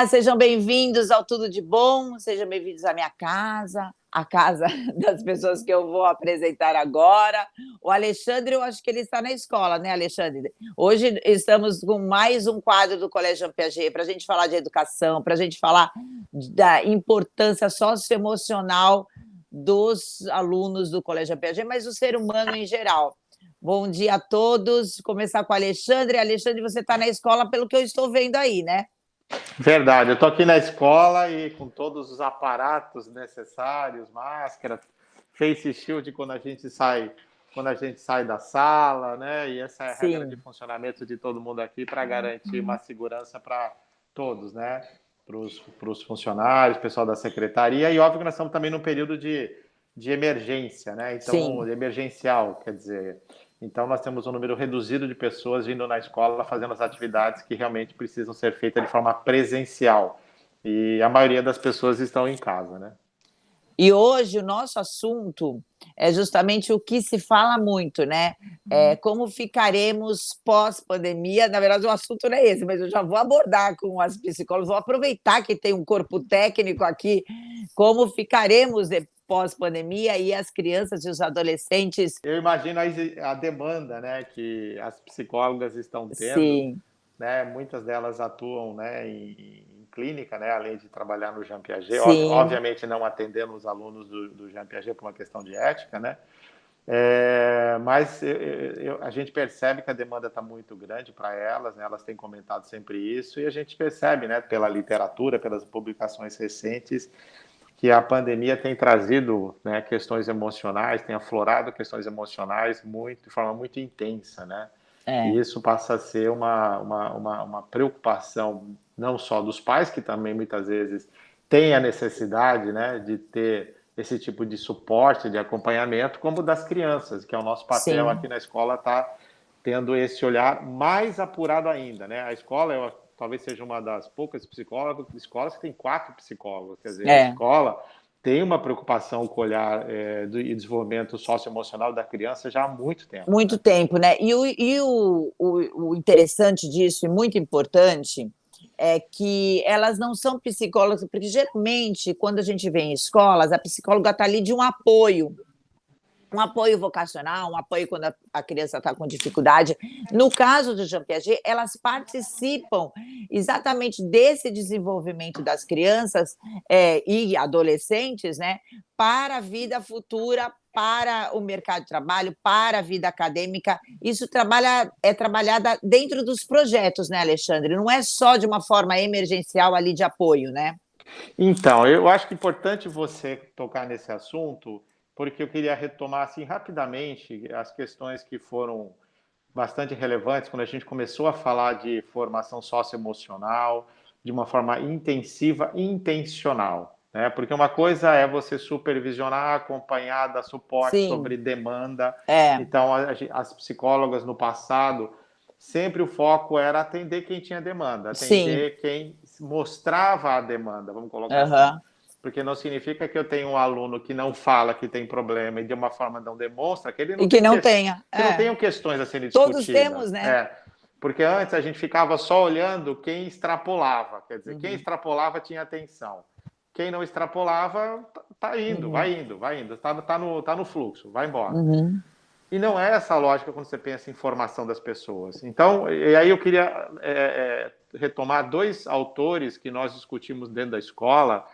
Olá, sejam bem-vindos ao Tudo de Bom, sejam bem-vindos à minha casa, a casa das pessoas que eu vou apresentar agora. O Alexandre, eu acho que ele está na escola, né, Alexandre? Hoje estamos com mais um quadro do Colégio Piaget para a gente falar de educação, para a gente falar da importância socioemocional dos alunos do Colégio Piaget, mas do ser humano em geral. Bom dia a todos. Começar com o Alexandre. Alexandre, você está na escola, pelo que eu estou vendo aí, né? Verdade, eu estou aqui na escola e com todos os aparatos necessários, máscara, face shield quando a gente sai da sala, né? E essa é a regra de Sim. funcionamento de todo mundo aqui para garantir uma segurança para todos, né? Para os funcionários, pessoal da secretaria, e óbvio que nós estamos também num período de emergência, né? Então, Sim. emergencial, quer dizer. Então, nós temos um número reduzido de pessoas vindo na escola fazendo as atividades que realmente precisam ser feitas de forma presencial. E a maioria das pessoas estão em casa, né? E hoje o nosso assunto é justamente o que se fala muito, né? Como ficaremos pós-pandemia. Na verdade, o assunto não é esse, mas eu já vou abordar com as psicólogas, vou aproveitar que tem um corpo técnico aqui, como ficaremos pós-pandemia e as crianças e os adolescentes. Eu imagino a demanda, né, que as psicólogas estão tendo, Sim, né? Muitas delas atuam, né, em clínica, né, além de trabalhar no Jean Piaget, sim, obviamente não atendendo os alunos do Jean Piaget por uma questão de ética, né? Mas a gente percebe que a demanda está muito grande para elas, né? Elas têm comentado sempre isso, e a gente percebe, né, pela literatura, pelas publicações recentes, que a pandemia tem trazido, né, questões emocionais, tem aflorado questões emocionais de forma muito intensa, né? E é, isso passa a ser uma preocupação não só dos pais, que também muitas vezes têm a necessidade, né, de ter esse tipo de suporte, de acompanhamento, como das crianças, que é o nosso papel sim. aqui na escola, tá tendo esse olhar mais apurado ainda, né? A escola talvez seja uma das poucas escolas que tem 4 psicólogos, quer dizer, a É. escola tem uma preocupação com o olhar e desenvolvimento socioemocional da criança já há muito tempo, Muito né? tempo, né? O interessante disso, e muito importante, é que elas não são psicólogas, porque geralmente, quando a gente vê em escolas, a psicóloga está ali de um apoio vocacional, um apoio quando a criança está com dificuldade. No caso do Jean Piaget, elas participam exatamente desse desenvolvimento das crianças e adolescentes, né, para a vida futura, para o mercado de trabalho, para a vida acadêmica. Isso é trabalhada dentro dos projetos, né, Alexandre? Não é só de uma forma emergencial ali de apoio, né? Então, eu acho que é importante você tocar nesse assunto, porque eu queria retomar assim rapidamente as questões que foram bastante relevantes quando a gente começou a falar de formação socioemocional de uma forma intensiva e intencional, né? Porque uma coisa é você supervisionar, acompanhar, dar suporte Sim, sobre demanda. é, Então, as psicólogas no passado, sempre o foco era atender quem tinha demanda, sim, atender quem mostrava a demanda, vamos colocar assim. aham. Porque não significa que eu tenho um aluno que não fala que tem problema e de uma forma não demonstra que ele E não que tem não tenha, que não tenham questões a serem todos discutidas. temos, né? Porque antes a gente ficava só olhando quem extrapolava, quer dizer, quem Uhum, extrapolava tinha atenção. Quem não extrapolava, tá indo, uhum, vai indo, tá no fluxo, vai embora. uhum. E não é essa a lógica quando você pensa em formação das pessoas. Então, e aí eu queria retomar 2 autores que nós discutimos dentro da escola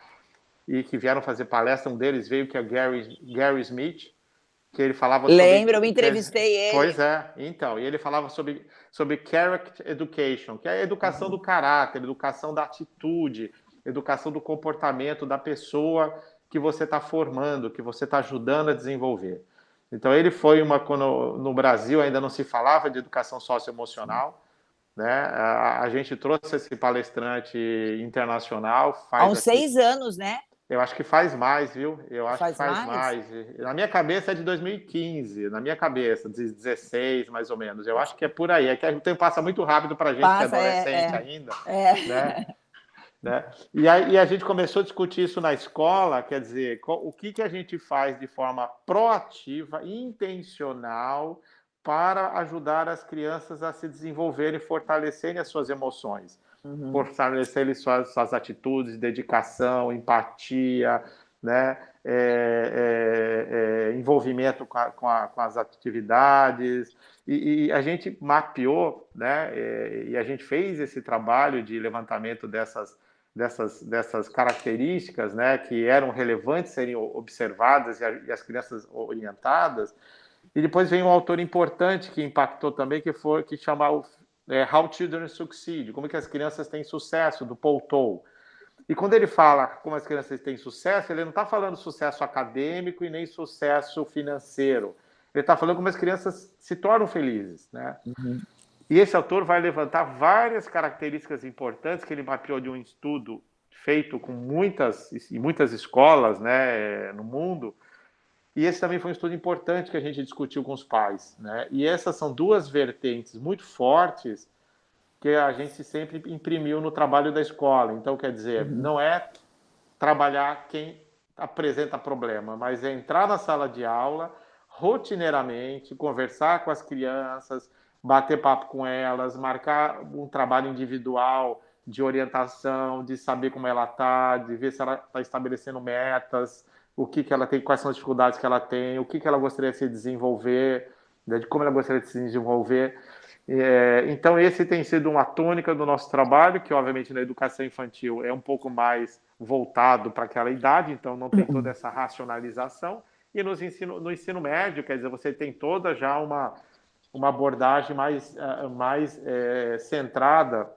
e que vieram fazer palestra. Um deles veio, que é Gary Smith, que ele falava sobre. Lembro, eu entrevistei Pois ele. é, então, e ele falava sobre character education, que é a educação do Uhum. caráter, educação da atitude, educação do comportamento da pessoa que você está formando, que você está ajudando a desenvolver. Então, ele foi quando no Brasil ainda não se falava de educação socioemocional, né? A gente trouxe esse palestrante internacional, Há faz uns aqui. 6 anos, né? Eu acho que faz mais, viu? Eu acho que Faz faz mais? mais. Na minha cabeça é de 2015, na minha cabeça, de 16 mais ou menos. Eu acho que é por aí. É que o tempo passa muito rápido para a gente que é Passa, adolescente ainda, né? é. E a gente começou a discutir isso na escola, quer dizer, o que a gente faz de forma proativa, intencional, para ajudar as crianças a se desenvolverem e fortalecerem as suas emoções, fortalecerem suas atitudes, dedicação, empatia, né? Envolvimento com as atividades. E a gente mapeou, né? E a gente fez esse trabalho de levantamento dessas características, né, que eram relevantes serem observadas e as crianças orientadas. E depois vem um autor importante que impactou também, que chama How Children Succeed, como que as crianças têm sucesso, do Paul Toll. E quando ele fala como as crianças têm sucesso, ele não está falando sucesso acadêmico e nem sucesso financeiro. Ele está falando como as crianças se tornam felizes, né? E esse autor vai levantar várias características importantes que ele mapeou de um estudo feito com muitas escolas, né, no mundo. E esse também foi um estudo importante que a gente discutiu com os pais, né? E essas são duas vertentes muito fortes que a gente sempre imprimiu no trabalho da escola. Então, quer dizer, não é trabalhar quem apresenta problema, mas é entrar na sala de aula rotineiramente, conversar com as crianças, bater papo com elas, marcar um trabalho individual de orientação, de saber como ela está, de ver se ela está estabelecendo metas, o que ela tem, quais são as dificuldades que ela tem, o que ela gostaria de se desenvolver, de como ela gostaria de se desenvolver. Então, esse tem sido uma tônica do nosso trabalho, que obviamente na educação infantil é um pouco mais voltado para aquela idade, então não tem toda essa racionalização. E no ensino médio, quer dizer, você tem toda já uma abordagem mais centrada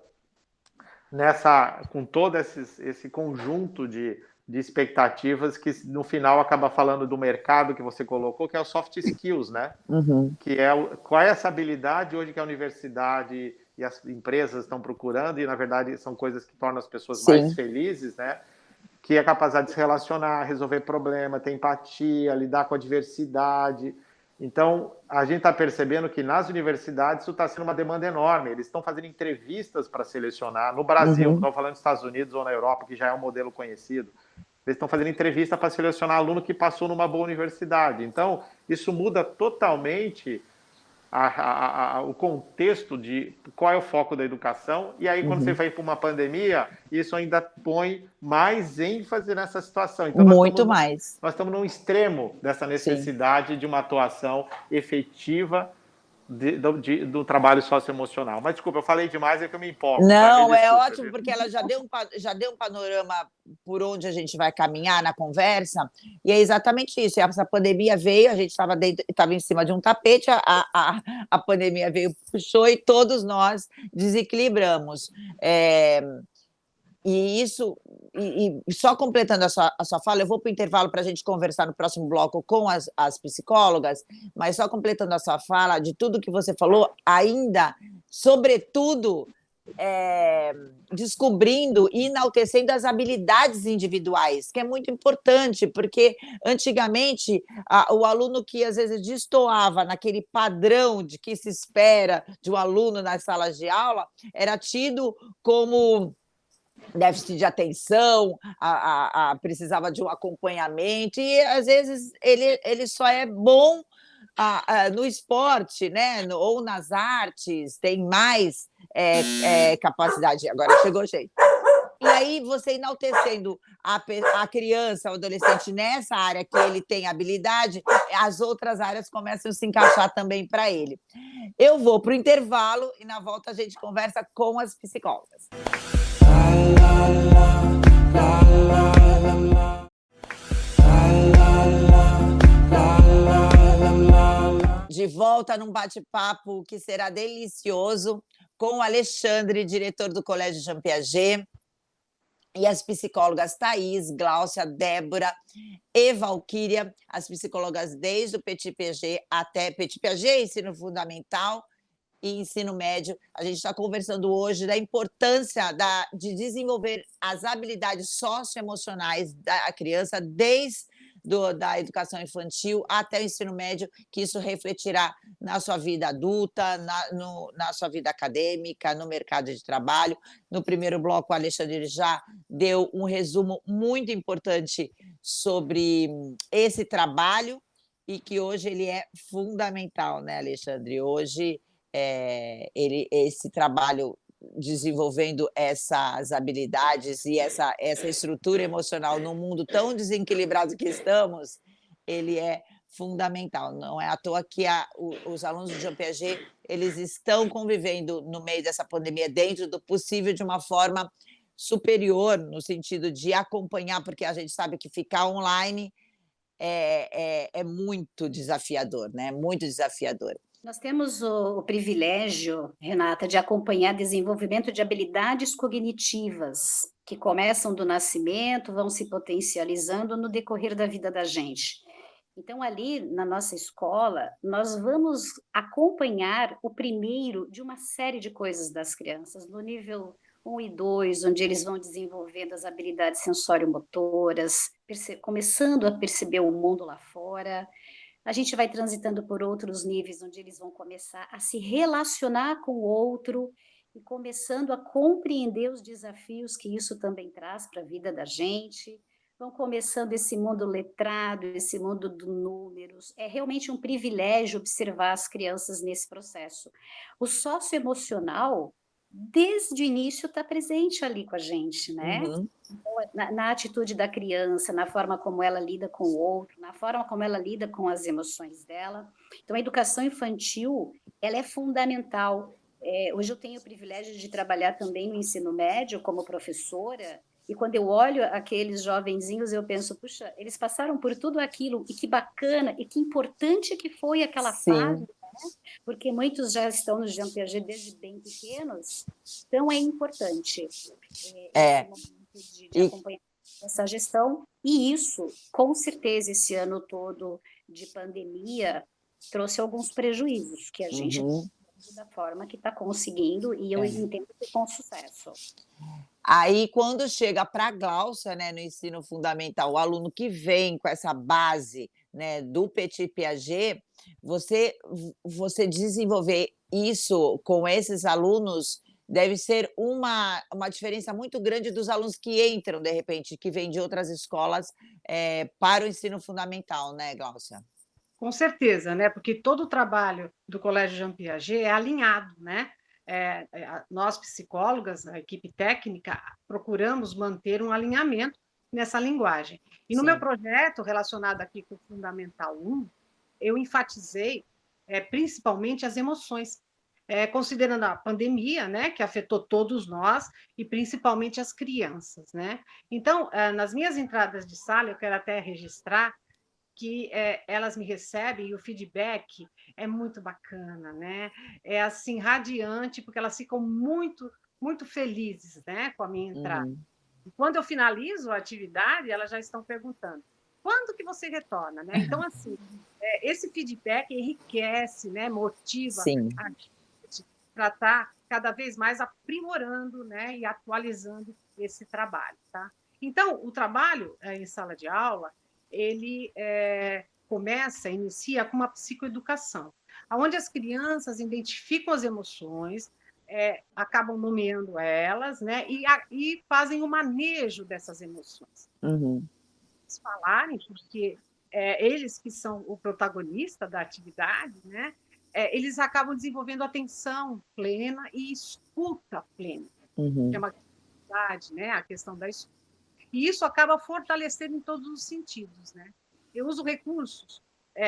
com todo esse conjunto de expectativas que no final acaba falando do mercado que você colocou, que é o soft skills, né? Que é qual é essa habilidade hoje que a universidade e as empresas estão procurando, e na verdade são coisas que tornam as pessoas mais felizes, né? Que é a capacidade de se relacionar, resolver problema, ter empatia, lidar com a diversidade. Então, a gente está percebendo que nas universidades isso está sendo uma demanda enorme. Eles estão fazendo entrevistas para selecionar. No Brasil, não estou falando dos Estados Unidos ou na Europa, que já é um modelo conhecido. Eles estão fazendo entrevista para selecionar aluno que passou numa boa universidade. Então, isso muda totalmente o contexto de qual é o foco da educação. E aí, quando você vai para uma pandemia, isso ainda põe mais ênfase nessa situação. Então, muito mais. Nós estamos num extremo dessa necessidade de uma atuação efetiva do trabalho socioemocional. Mas, desculpa, eu falei demais, é que eu me empolgo. Não, tá? é ótimo, porque ela já deu um panorama por onde a gente vai caminhar na conversa, e é exatamente isso. Essa pandemia veio, a gente estava em cima de um tapete, a pandemia veio, puxou, e todos nós desequilibramos. E isso, e só completando a sua fala, eu vou para o intervalo para a gente conversar no próximo bloco com as psicólogas, mas só completando a sua fala, de tudo que você falou, ainda, sobretudo, descobrindo e enaltecendo as habilidades individuais, que é muito importante, porque antigamente o aluno que às vezes destoava naquele padrão de que se espera de um aluno nas salas de aula, era tido como déficit de atenção, precisava de um acompanhamento, e às vezes ele só é bom no esporte, né? Ou nas artes, tem mais capacidade. Agora chegou o jeito. E aí, você enaltecendo a criança, o adolescente nessa área que ele tem habilidade, as outras áreas começam a se encaixar também para ele. Eu vou para o intervalo e na volta a gente conversa com as psicólogas. De volta num bate-papo que será delicioso com o Alexandre, diretor do Colégio Jean Piaget, e as psicólogas Thaís, Gláucia, Débora e Valquíria, as psicólogas desde o Petit Piaget até Petit Piaget, ensino fundamental e ensino médio. A gente está conversando hoje da importância de desenvolver as habilidades socioemocionais da criança, desde da educação infantil até o ensino médio, que isso refletirá na sua vida adulta, na sua vida acadêmica, no mercado de trabalho. No primeiro bloco, o Alexandre já deu um resumo muito importante sobre esse trabalho e que hoje ele é fundamental, né, Alexandre? Hoje, esse trabalho desenvolvendo essas habilidades e essa estrutura emocional num mundo tão desequilibrado que estamos, ele é fundamental. Não é à toa que os alunos do Jean Piaget, eles estão convivendo no meio dessa pandemia, dentro do possível, de uma forma superior, no sentido de acompanhar, porque a gente sabe que ficar online é muito desafiador, né, muito desafiador. Nós temos o privilégio, Renata, de acompanhar desenvolvimento de habilidades cognitivas que começam do nascimento, vão se potencializando no decorrer da vida da gente. Então, ali na nossa escola, nós vamos acompanhar o primeiro de uma série de coisas das crianças, no nível 1 e 2, onde eles vão desenvolvendo as habilidades sensório-motoras, começando a perceber o mundo lá fora. A gente vai transitando por outros níveis, onde eles vão começar a se relacionar com o outro e começando a compreender os desafios que isso também traz para a vida da gente. Vão começando esse mundo letrado, esse mundo dos números. É realmente um privilégio observar as crianças nesse processo. O socioemocional, desde o início, está presente ali com a gente, né? Uhum. Na atitude da criança, na forma como ela lida com o outro, na forma como ela lida com as emoções dela. Então, a educação infantil, ela é fundamental. Hoje eu tenho o privilégio de trabalhar também no ensino médio como professora, e quando eu olho aqueles jovenzinhos, eu penso, puxa, eles passaram por tudo aquilo, e que bacana, e que importante que foi aquela fase, Sim. porque muitos já estão no Jean Piaget desde bem pequenos, então é importante esse É. momento de E acompanhar essa gestão, e isso, com certeza, esse ano todo de pandemia, trouxe alguns prejuízos, que a gente, uhum. da forma que está conseguindo, e eu É. entendo que com sucesso. Aí, quando chega para a Gláucia, né, no ensino fundamental, o aluno que vem com essa base, né, do Petit Piaget, você desenvolver isso com esses alunos deve ser uma diferença muito grande dos alunos que entram, de repente, que vêm de outras escolas, para o ensino fundamental, né, Gláucia? Com certeza, né? Porque todo o trabalho do Colégio Jean Piaget é alinhado, né? Nós, psicólogas, a equipe técnica, procuramos manter um alinhamento nessa linguagem. E no meu Sim. projeto, relacionado aqui com o Fundamental 1, eu enfatizei principalmente as emoções, considerando a pandemia, né, que afetou todos nós, e principalmente as crianças, né? Então, nas minhas entradas de sala, eu quero até registrar que elas me recebem e o feedback é muito bacana, né? É assim radiante, porque elas ficam muito felizes, né, com a minha entrada. Uhum. E quando eu finalizo a atividade, elas já estão perguntando: quando que você retorna, né? Então assim, esse feedback enriquece, né, motiva Sim. a gente para estar cada vez mais aprimorando, né, e atualizando esse trabalho, tá? Então, o trabalho em sala de aula ele inicia com uma psicoeducação, onde as crianças identificam as emoções, acabam nomeando elas, né, e fazem o manejo dessas emoções. Uhum. Eles falarem, porque eles que são o protagonista da atividade, né, eles acabam desenvolvendo atenção plena e escuta plena, que é Uhum. uma atividade, né, a questão da escuta. E isso acaba fortalecendo em todos os sentidos, né? Eu uso recursos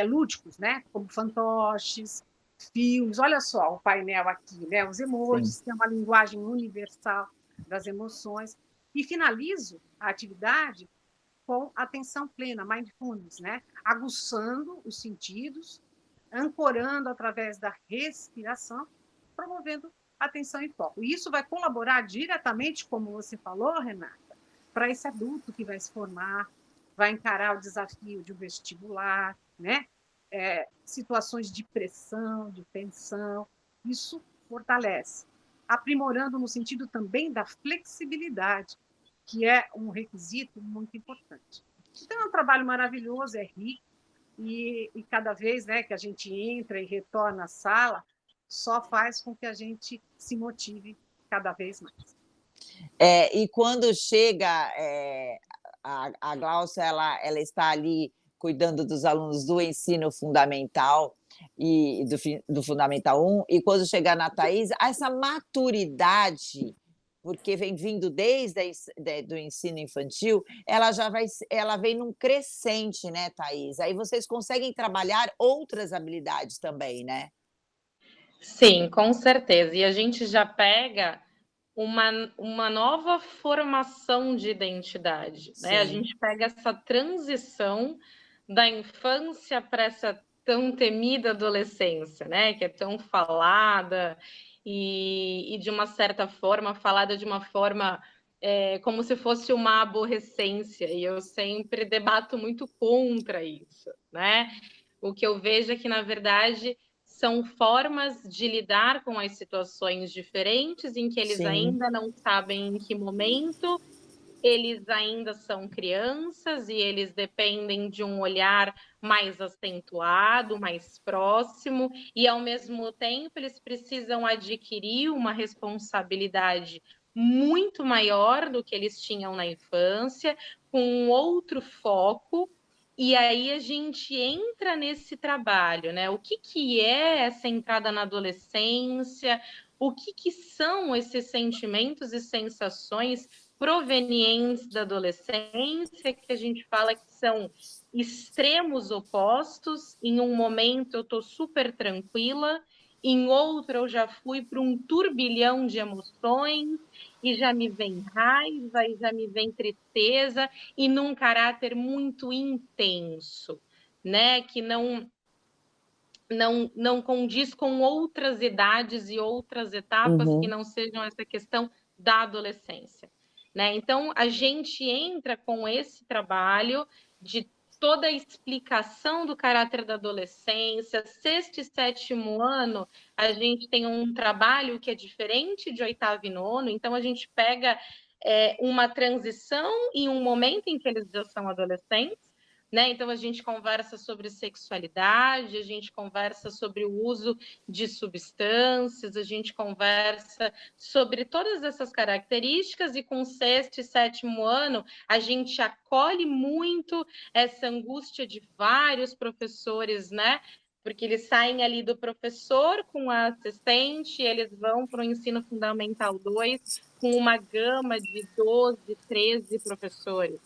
lúdicos, né? Como fantoches, filmes. Olha só o painel aqui, né? Os emojis, Sim. que é uma linguagem universal das emoções. E finalizo a atividade com atenção plena, mindfulness, né? Aguçando os sentidos, ancorando através da respiração, promovendo atenção e foco. E isso vai colaborar diretamente, como você falou, Renata, para esse adulto que vai se formar, vai encarar o desafio de um vestibular, né? Situações de pressão, de tensão, isso fortalece, aprimorando no sentido também da flexibilidade, que é um requisito muito importante. Então, é um trabalho maravilhoso, é rico, e cada vez, né, que a gente entra e retorna à sala, só faz com que a gente se motive cada vez mais. E quando chega, a Gláucia, ela está ali cuidando dos alunos do ensino fundamental e do Fundamental 1, e quando chegar na Thaís, essa maturidade, porque vem vindo desde do ensino infantil, ela vem num crescente, né, Thaís? Aí vocês conseguem trabalhar outras habilidades também, né? Sim, com certeza. E a gente já pega uma nova formação de identidade, né? A Sim. gente pega essa transição da infância para essa tão temida adolescência, né? Que é tão falada e de uma certa forma, falada de uma forma como se fosse uma aborrecência, e eu sempre debato muito contra isso, né? O que eu vejo é que, na verdade, são formas de lidar com as situações diferentes, em que eles Sim. ainda não sabem em que momento eles ainda são crianças e eles dependem de um olhar mais acentuado, mais próximo, e ao mesmo tempo eles precisam adquirir uma responsabilidade muito maior do que eles tinham na infância, com um outro foco. E aí a gente entra nesse trabalho, né? O que é essa entrada na adolescência? O que são esses sentimentos e sensações provenientes da adolescência, que a gente fala que são extremos opostos? Em um momento eu estou super tranquila, em outro eu já fui para um turbilhão de emoções, e já me vem raiva, e já me vem tristeza, e num caráter muito intenso, né? Que não condiz com outras idades e outras etapas que Uhum. não sejam essa questão da adolescência, né? Então, a gente entra com esse trabalho de toda a explicação do caráter da adolescência. Sexto e sétimo ano, a gente tem um trabalho que é diferente de oitavo e nono, então a gente pega uma transição em um momento em que eles já são adolescentes, né? Então, a gente conversa sobre sexualidade, a gente conversa sobre o uso de substâncias, a gente conversa sobre todas essas características, e com o sexto e sétimo ano, a gente acolhe muito essa angústia de vários professores, né? Porque eles saem ali do professor com a assistente, eles vão para o ensino fundamental 2 com uma gama de 12, 13 professores,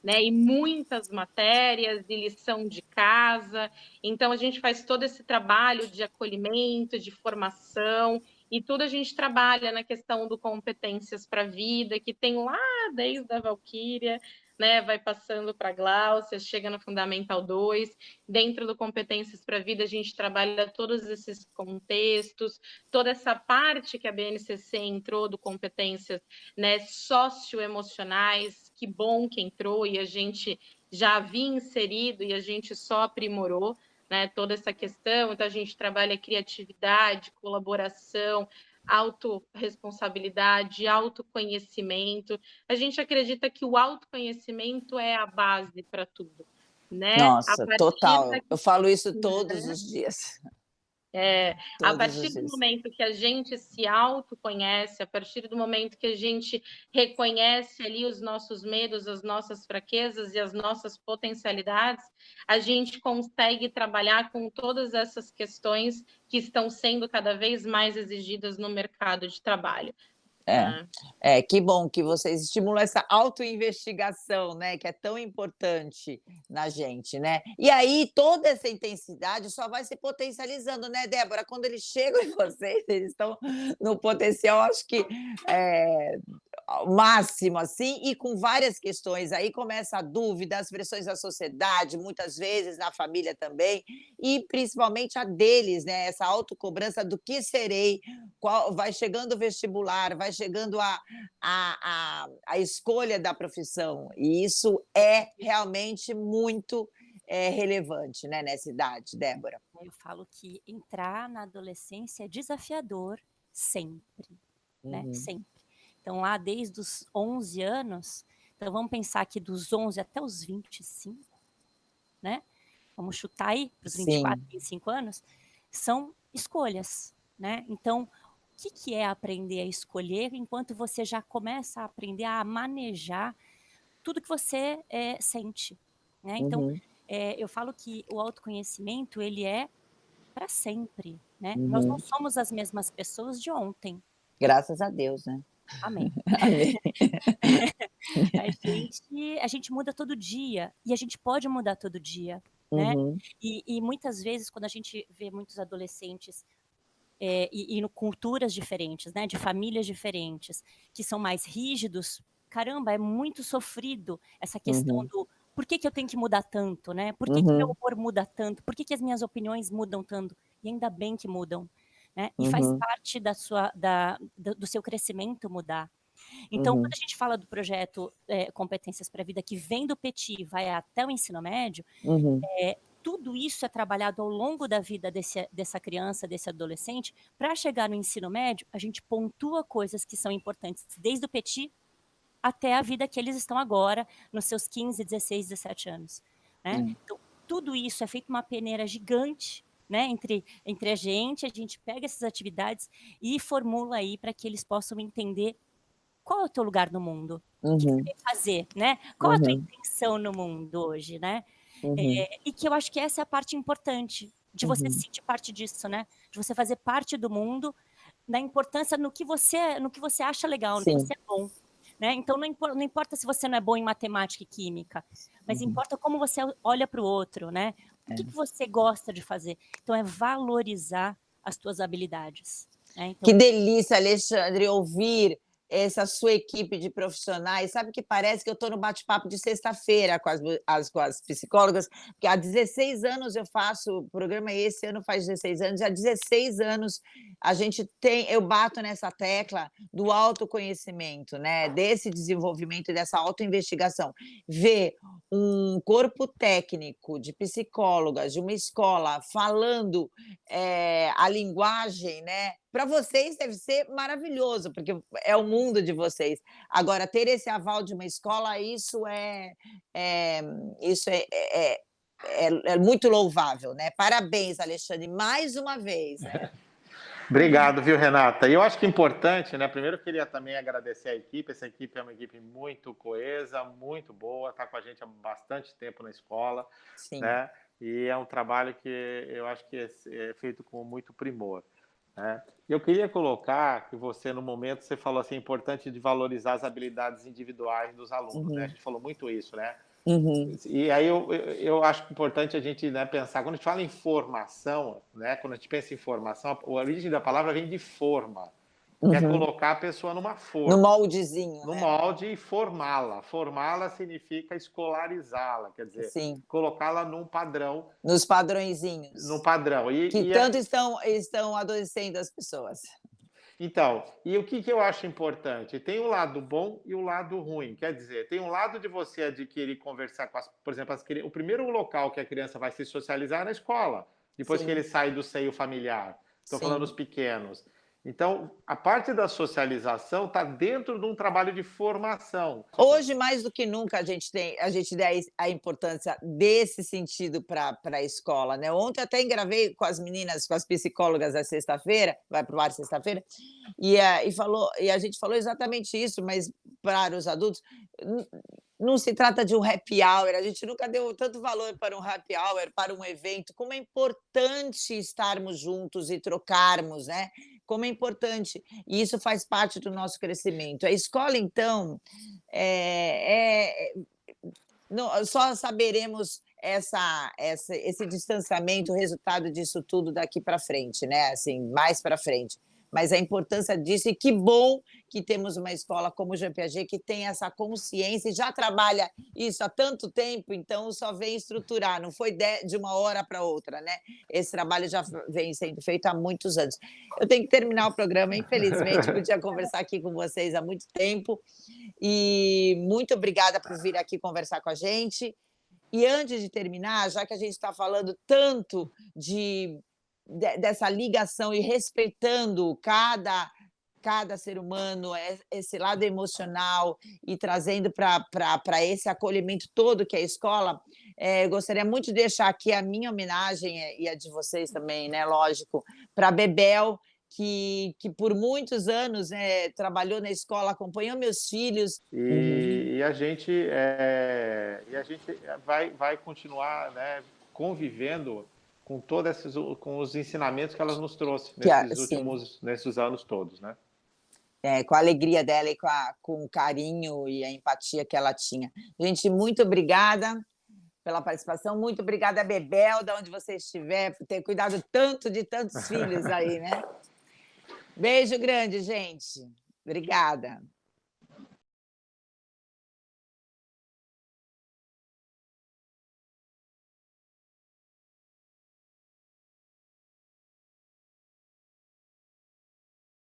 né? E muitas matérias e lição de casa. Então, a gente faz todo esse trabalho de acolhimento, de formação, e tudo a gente trabalha na questão do competências para a vida, que tem lá desde a Valquíria, né? Vai passando para a Gláucia, chega no Fundamental 2. Dentro do Competências para a Vida, a gente trabalha todos esses contextos, toda essa parte que a BNCC entrou do competências, né, socioemocionais. Que bom que entrou, e a gente já havia inserido e a gente só aprimorou, né, toda essa questão. Então, a gente trabalha criatividade, colaboração, autorresponsabilidade, autoconhecimento. A gente acredita que o autoconhecimento é a base para tudo, né? Nossa, total. Eu falo isso todos os dias. A Todos partir os do dias. momento que a gente se autoconhece, a partir do momento que a gente reconhece ali os nossos medos, as nossas fraquezas e as nossas potencialidades, a gente consegue trabalhar com todas essas questões que estão sendo cada vez mais exigidas no mercado de trabalho. Que bom que vocês estimulam essa autoinvestigação, né, que é tão importante na gente, né. E aí toda essa intensidade só vai se potencializando, né, Débora? Quando eles chegam em vocês, eles estão no potencial, acho que, máximo, assim, e com várias questões. Aí começa a dúvida, as pressões da sociedade, muitas vezes na família também, e principalmente a deles, né, essa autocobrança do que serei, vai chegando o vestibular, vai chegando a escolha da profissão, e isso é realmente muito relevante, né, nessa idade, Débora. Eu falo que entrar na adolescência é desafiador sempre, né? Sempre. Então, lá desde os 11 anos, então vamos pensar que dos 11 até os 25, né? Vamos chutar aí para os 24, 25 anos, são escolhas, né? Então, o que é aprender a escolher enquanto você já começa a aprender a manejar tudo que você sente, né? Então, eu falo que o autoconhecimento, ele é para sempre, né? Nós não somos as mesmas pessoas de ontem. Graças a Deus, né? Amém. Amém. A gente muda todo dia, e a gente pode mudar todo dia, né? E muitas vezes, quando a gente vê muitos adolescentes e culturas diferentes, né, de famílias diferentes, que são mais rígidos, caramba, é muito sofrido essa questão do por que eu tenho que mudar tanto, né? Por que meu humor muda tanto? Por que as minhas opiniões mudam tanto? E ainda bem que mudam, né? E faz parte do seu crescimento mudar. Então, quando a gente fala do projeto Competências para a Vida, que vem do PETI e vai até o ensino médio, tudo isso é trabalhado ao longo da vida dessa criança, desse adolescente. Para chegar no ensino médio, a gente pontua coisas que são importantes desde o PETI até a vida que eles estão agora, nos seus 15, 16, 17 anos. Né? Então, tudo isso é feito uma peneira gigante, né, entre a gente pega essas atividades e formula aí para que eles possam entender qual é o teu lugar no mundo, o que você vai fazer, né? Qual é a tua intenção no mundo hoje, né? E que eu acho que essa é a parte importante, de você se sentir parte disso, né? De você fazer parte do mundo, na importância no que você acha legal, no que você é bom. Né? Então, não importa se você não é bom em matemática e química, mas importa como você olha para o outro, né? O que você gosta de fazer? Então, é valorizar as tuas habilidades. Né? Então, que delícia, Alexandre, ouvir essa sua equipe de profissionais. Sabe que parece que eu estou no bate-papo de sexta-feira com as psicólogas, porque há 16 anos eu faço o programa, e esse ano faz 16 anos, e há 16 anos eu bato nessa tecla do autoconhecimento, né? Desse desenvolvimento e dessa autoinvestigação. Ver um corpo técnico de psicólogas de uma escola falando a linguagem, né? Para vocês deve ser maravilhoso, porque é o mundo de vocês. Agora, ter esse aval de uma escola, isso é muito louvável, né? Parabéns, Alexandre, mais uma vez. Obrigado, viu, Renata? E eu acho que é importante, né? Primeiro, eu queria também agradecer a equipe. Essa equipe é uma equipe muito coesa, muito boa, está com a gente há bastante tempo na escola. Sim. Né? E é um trabalho que eu acho que é feito com muito primor. Né? Eu queria colocar que você, no momento, você falou assim, é importante de valorizar as habilidades individuais dos alunos. Né? A gente falou muito isso, né? E aí eu acho importante a gente, né, pensar, quando a gente fala em formação, né, quando a gente pensa em formação, a origem da palavra vem de forma, que é colocar a pessoa numa forma. No moldezinho. No molde e formá-la. Formá-la significa escolarizá-la, quer dizer, colocá-la num padrão. Nos padrõezinhos. No padrão. Que tanto estão adoecendo as pessoas. Então, e o que eu acho importante? Tem o lado bom e o lado ruim. Quer dizer, tem um lado de você adquirir, conversar com por exemplo, o primeiro local que a criança vai se socializar é na escola, depois que ele sai do seio familiar. Estou falando dos pequenos. Então, a parte da socialização está dentro de um trabalho de formação. Hoje, mais do que nunca, a gente dá a importância desse sentido para a escola, né? Ontem até engravei com as meninas, com as psicólogas da sexta-feira, vai para o ar sexta-feira, e a gente falou exatamente isso, mas para os adultos, não se trata de um happy hour, a gente nunca deu tanto valor para um happy hour, para um evento, como é importante estarmos juntos e trocarmos, né? Como é importante, e isso faz parte do nosso crescimento. A escola, então, só saberemos esse distanciamento, o resultado disso tudo daqui para frente, né? Assim, mais para frente. Mas a importância disso, e que bom que temos uma escola como o Jean Piaget, que tem essa consciência e já trabalha isso há tanto tempo, então só vem estruturar, não foi de uma hora para outra, né? Esse trabalho já vem sendo feito há muitos anos. Eu tenho que terminar o programa, infelizmente, podia conversar aqui com vocês há muito tempo, e muito obrigada por vir aqui conversar com a gente. E antes de terminar, já que a gente está falando tanto dessa ligação e respeitando cada ser humano, esse lado emocional, e trazendo para esse acolhimento todo que é a escola, gostaria muito de deixar aqui a minha homenagem, e a de vocês também, né, lógico, para a Bebel, que por muitos anos, né, trabalhou na escola, acompanhou meus filhos. E a gente vai continuar, né, convivendo com com os ensinamentos que ela nos trouxe nesses anos todos, né? Com a alegria dela e com o carinho e a empatia que ela tinha. Gente, muito obrigada pela participação, muito obrigada, Bebel, de onde você estiver, por ter cuidado tanto de tantos filhos aí, né? Beijo grande, gente. Obrigada.